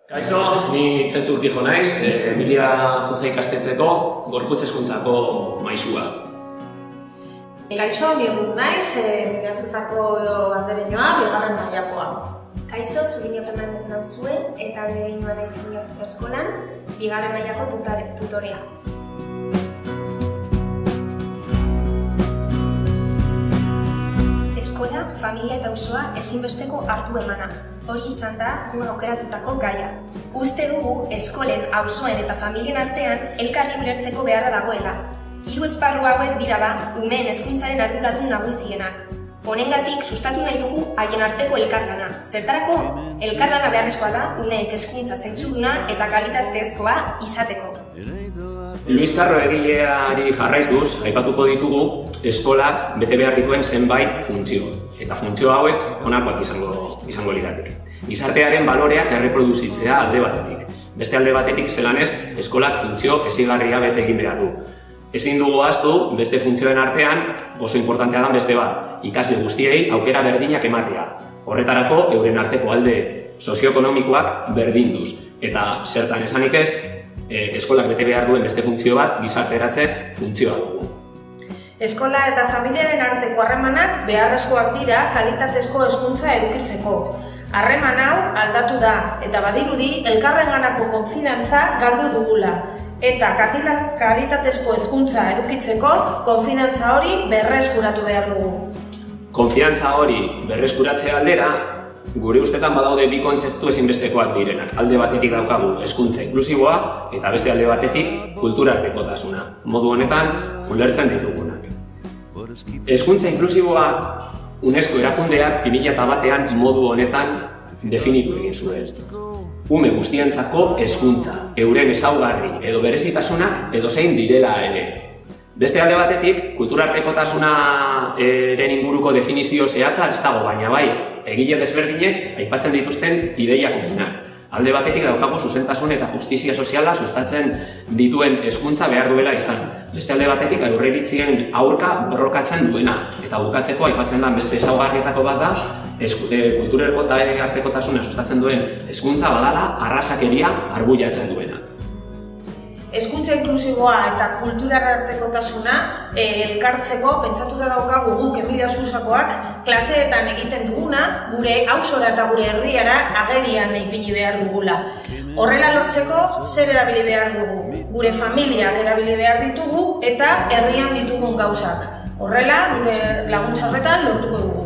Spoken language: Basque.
Kaixo, ni Txetxu Urkijo naiz, Emilia Zuza ikastetxeko gorputz hezkuntzako maisua. Kaixo, ni Ruth naiz, Emilia Zuzako andereñoa, bigarren mailakoa. Kaixo, Zuriño Fernandez nauzue, eta andereñoa naiz Emilia Zuza eskolan, bigarren mailako tutorea. Eskola, familia eta auzoa ezinbesteko hartu emana. Hori izan da gu aukeratutako gaia. Uste dugu eskolen, auzoen eta familien artean elkarri ulertzeko beharra dagoela. Hiru esparru hauek dira da umeen hezkuntzaren arduradun nagusienak. Honengatik sustatu nahi dugu haien arteko elkarlana. Zertarako, elkarlana beharrezkoa da umeek hezkuntza zentzuduna eta kalitatezkoa izateko. Luis Carro egileari jarraituz, aipatuko ditugu eskolak bete behar dituen zenbait funtzio. Eta funtzio hauek honakoak izango lirateke. Gizartearen baloreak erreproduzitzea alde batetik. Beste alde batetik zelanez, eskolak funtzio ezigarria bete egin behar du. Ezin dugu ahaztu beste funtzioen artean oso importantea da beste bat, ikasle guztiei aukera berdinak ematea. Horretarako euren arteko alde sozioekonomikoak berdinduz. Eta zertan esanik ez, eskolak bete behar duen beste funtzio bat gizarteratze funtzioa dugu. Eskola eta familiaren arteko harremanak beharrezkoak dira kalitatezko hezkuntza edukitzeko. Harreman hau aldatu da eta badirudi elkarrenganako konfidantza galdu dugula. Eta kalitatezko hezkuntza edukitzeko konfidantza hori berreskuratu behar dugu. Konfidantza hori berreskuratzea aldera, gure ustetan badaude bi kontzeptu ezinbestekoak direnak. Alde batetik daukagu hezkuntza inklusiboa eta beste alde batetik kulturartekotasuna. Modu honetan, ulertzen ditugunak. Hezkuntza inklusiboa UNESCO erakundeak 2001an modu honetan definitu egin zuen. Ume guztientzako hezkuntza, euren ezaugarri edo berezitasunak edozein direla ere. Beste alde batetik, kulturartekotasunaren inguruko definizio zehatza ez dago, baina bai, egile desberdinek aipatzen dituzten ideia komunak. Alde batetik daukagu zuzentasun eta justizia soziala sustatzen dituen hezkuntza behar duela izan. Beste alde batetik aurreiritzien aurka borrokatzen duena. Eta bukatzeko aipatzen da beste ezaugarrietako bat da, kulturartekotasuna sustatzen duen hezkuntza badala arrasakeria arbuiatzen duena. Hezkuntza inklusiboa eta kulturartekotasuna elkartzeko pentsatuta daukagu guk Emilia Zuzakoak klaseetan egiten duguna gure auzora eta gure herriara agerian ipini behar dugula. Horrela lortzeko zer erabili behar dugu? Gure familiak erabili behar ditugu eta herrian ditugun gauzak. Horrela gure laguntza horretan lortuko dugu.